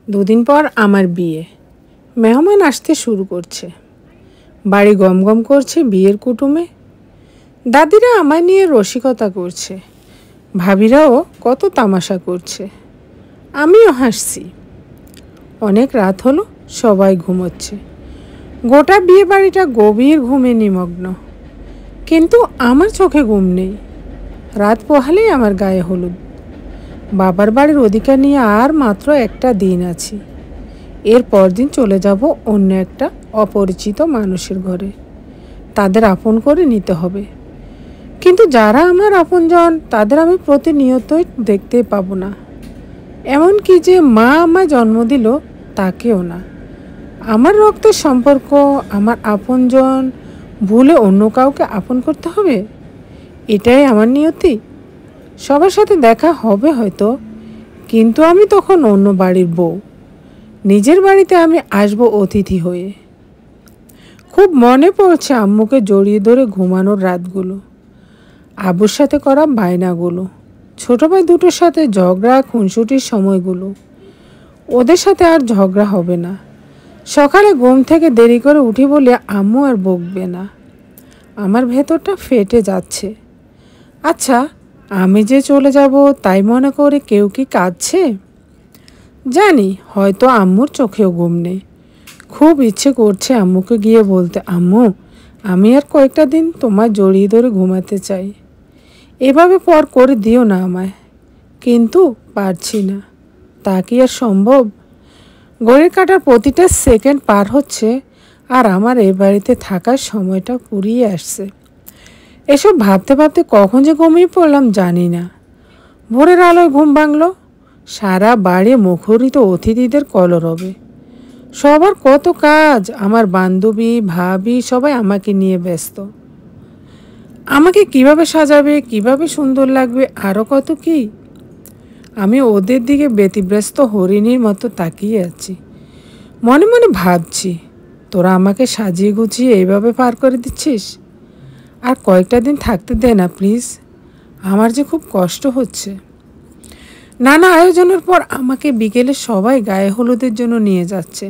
দুদিন পর আমার বিয়ে। মেহমান আসতে শুরু করছে, বাড়ি গমগম করছে বিয়ের কুটুমে। দাদিরা আমায় নিয়ে রসিকতা করছে, ভাবিরাও কত তামাশা করছে, আমিও হাসছি। অনেক রাত হলো, সবাই ঘুমোচ্ছে, গোটা বিয়ে বাড়িটা গভীর ঘুমে নিমগ্ন। কিন্তু আমার চোখে ঘুম নেই। রাত পোহালেই আমার গায়ে হলুদ। বাবার বাড়ির অধিকার নিয়ে আর মাত্র একটা দিন আছি। এর পরদিন চলে যাব অন্য একটা অপরিচিত মানুষের ঘরে। তাদের আপন করে নিতে হবে। কিন্তু যারা আমার আপনজন তাদের আমি প্রতিনিয়তই দেখতে পাবো না। এমনকি যে মা আমায় জন্ম দিল তাকেও না। আমার রক্তের সম্পর্ক, আমার আপনজন ভুলে অন্য কাউকে আপন করতে হবে, এটাই আমার নিয়তি। সবার সাথে দেখা হবে হয়তো, কিন্তু আমি তখন অন্য বাড়ির বউ। নিজের বাড়িতে আমি আসবো অতিথি হয়ে। খুব মনে পড়ছে আম্মুকে জড়িয়ে ধরে ঘুমানোর রাতগুলো, আব্বুর সাথে করা বায়নাগুলো, ছোটো ভাই দুটোর সাথে ঝগড়া খুনসুটির সময়গুলো। ওদের সাথে আর ঝগড়া হবে না। সকালে ঘুম থেকে দেরি করে উঠি বলে আম্মু আর বকবে না। আমার ভেতরটা ফেটে যাচ্ছে। আচ্ছা, আমি যে চলে যাব তাই মনে করে কেউ কি কাঁদছে? জানি হয়তো আম্মুর চোখেও ঘুম নেই। খুব ইচ্ছে করছে আম্মুকে গিয়ে বলতে, আম্মু আমি আর কয়েকটা দিন তোমায় জড়িয়ে ধরে ঘুমাতে চাই, এভাবে পর করে দিও না আমায়। কিন্তু পারছি না। তা কি আর সম্ভব? ঘড়ির কাঁটার প্রতিটা সেকেন্ড পার হচ্ছে, আর আমার এ বাড়িতে থাকার সময়টা ফুরিয়ে আসছে। এসব ভাবতে ভাবতে কখন যে ঘুমিয়ে পড়লাম জানি না। ভোরের আলোয় ঘুম ভাঙলো। সারা বাড়ি মুখরিত অতিথিদের কলরবে। সবার কত কাজ, আমার বান্ধবী ভাবি সবাই আমাকে নিয়ে ব্যস্ত। আমাকে কিভাবে সাজাবে, কিভাবে সুন্দর লাগবে, আরও কত কি। আমি ওদের দিকে ব্যতিব্যস্ত হরিণীর মতো তাকিয়ে আছি। মনে মনে ভাবছি, তোরা আমাকে সাজিয়ে গুছিয়ে এইভাবে পার করে দিচ্ছিস? আর কয়েকটা দিন থাকতে দে না প্লিজ, আমার যে খুব কষ্ট হচ্ছে। নানা আয়োজনের পর আমাকে বিকেলে সবাই গায়ে হলুদের জন্য নিয়ে যাচ্ছে।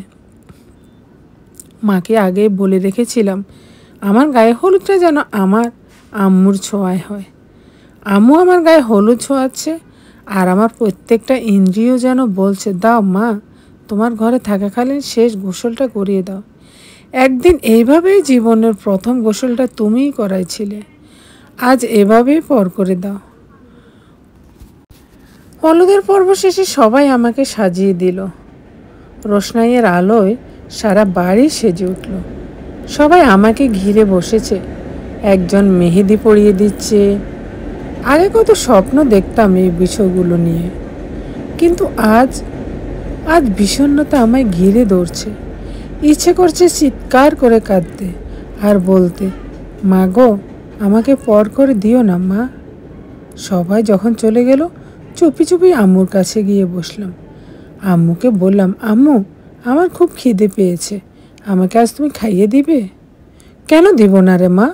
মাকে আগে বলে রেখেছিলাম আমার গায়ে হলুদটা যেন আমার আম্মুর ছোঁয়ায় হয়। আম্মু আমার গায়ে হলুদ ছোঁয়াচ্ছে, আর আমার প্রত্যেকটা ইন্দ্রিয় যেন বলছে, দাও মা, তোমার ঘরে থাকাকালীন শেষ গোসলটা করিয়ে দাও। একদিন এইভাবেই জীবনের প্রথম গোসলটা তুমিই করাইছিলে, আজ এভাবেই পর করে দাও। হলুদের পর্ব শেষে সবাই আমাকে সাজিয়ে দিল। রোশনাইয়ের আলোয় সারা বাড়ি সেজে উঠল। সবাই আমাকে ঘিরে বসেছে, একজন মেহেদি পরিয়ে দিচ্ছে। আগে কত স্বপ্ন দেখতাম এই বিষয়গুলো নিয়ে, কিন্তু আজ বিষণ্ণতা আমায় ঘিরে ধরছে। ইচ্ছে করছে চিৎকার করে কাঁদতে আর বলতে, মা গো, আমাকে পর করে দিও না মা। সবাই যখন চলে গেল চুপি চুপি আম্মুর কাছে গিয়ে বসলাম। আম্মুকে বললাম, আম্মু আমার খুব খিদে পেয়েছে, আমাকে আজ তুমি খাইয়ে দিবে? কেন দিব না রে মা,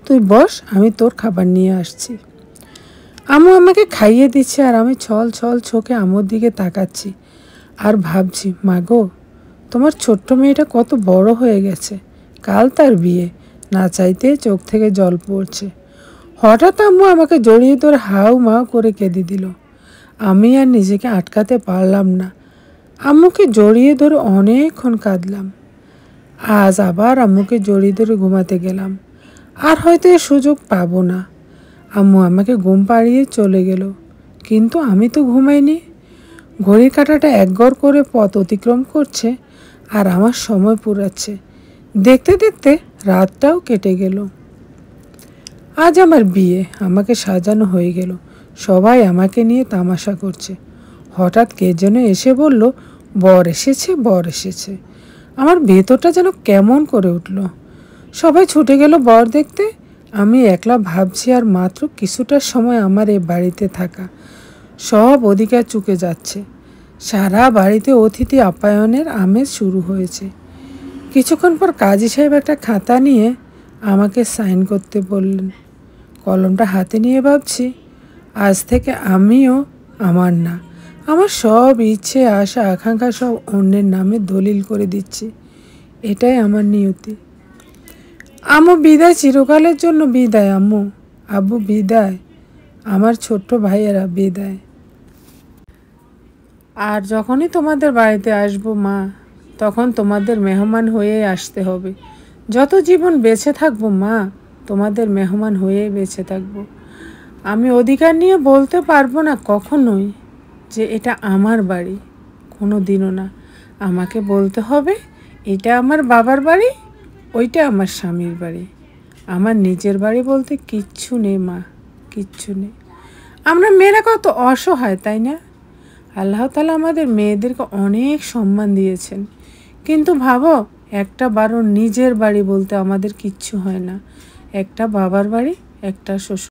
তুই বস, আমি তোর খাবার নিয়ে আসছি। আম্মু আমাকে খাইয়ে দিচ্ছে, আর আমি ছল ছল চোখে আম্মুর দিকে তাকাচ্ছি আর ভাবছি, মা গো, তোমার ছোট্ট মেয়েটা কত বড় হয়ে গেছে, কাল তার বিয়ে, না চাইতে চোখ থেকে জল পড়ছে। হঠাৎ আম্মু আমাকে জড়িয়ে ধরে হাউ মাউ করে কেঁদে দিল। আমি আর নিজেকে আটকাতে পারলাম না। আম্মুকে জড়িয়ে ধরে অনেকক্ষণ কাঁদলাম। আজ আবার আম্মুকে জড়িয়ে ধরে ঘুমাতে গেলাম, আর হয়তো এ সুযোগ পাবো না। আম্মু আমাকে ঘুম পাড়িয়ে চলে গেল, কিন্তু আমি তো ঘুমাইনি। ঘড়ির কাঁটাটা একঘর করে পথ অতিক্রম করছে, আর আমার সময় পুরাচ্ছে। দেখতে দেখতে রাতটাও কেটে গেল। আজ আমার বিয়ে, আমাকে সাজানো হয়ে গেল, সবাই আমাকে নিয়ে তামাশা করছে। হঠাৎ কে যেন এসে বলল, বর এসেছে, বর এসেছে। আমার ভেতরটা যেন কেমন করে উঠল। সবাই ছুটে গেল বর দেখতে। আমি একলা ভাবছি, আর মাত্র কিছুটা সময় আমার এ বাড়িতে থাকা, সব অধিকার চুকে যাচ্ছে। সারা বাড়িতে অতিথি আপ্যায়নের আমেজ শুরু হয়েছে। কিছুক্ষণ পর কাজী সাহেব একটা খাতা নিয়ে আমাকে সাইন করতে বললেন। কলমটা হাতে নিয়ে ভাবছি, আজ থেকে আমিও আমার না, আমার সব ইচ্ছে আশা আকাঙ্ক্ষা সব অন্যের নামে দলিল করে দিচ্ছি। এটাই আমার নিয়তি। আম্মু বিদায়, চিরকালের জন্য বিদায়। আম্মু, আব্বু বিদায়, আমার ছোট্ট ভাইয়েরা বিদায়। আর যখনই তোমাদের বাড়িতে আসবো মা, তখন তোমাদের মেহমান হয়েই আসতে হবে। যত জীবন বেঁচে থাকবো মা, তোমাদের মেহমান হয়েই বেঁচে থাকবো। আমি অধিকার নিয়ে বলতে পারবো না কখনোই যে এটা আমার বাড়ি, কোনো দিনও না। আমাকে বলতে হবে এটা আমার বাবার বাড়ি, ওইটা আমার স্বামীর বাড়ি। আমার নিজের বাড়ি বলতে কিচ্ছু নেই মা, কিচ্ছু নেই। আমরা মেয়েরা কত অসহায়, তাই না? আল্লাহ তাআলা আমাদের মেয়েদেরকে অনেক সম্মান দিয়েছেন, কিন্তু ভাবো একটা বারো নিজের বাড়ি বলতে আমাদের কিচ্ছু হয় না। একটা বাবার বাড়ি, একটা শ্বশুর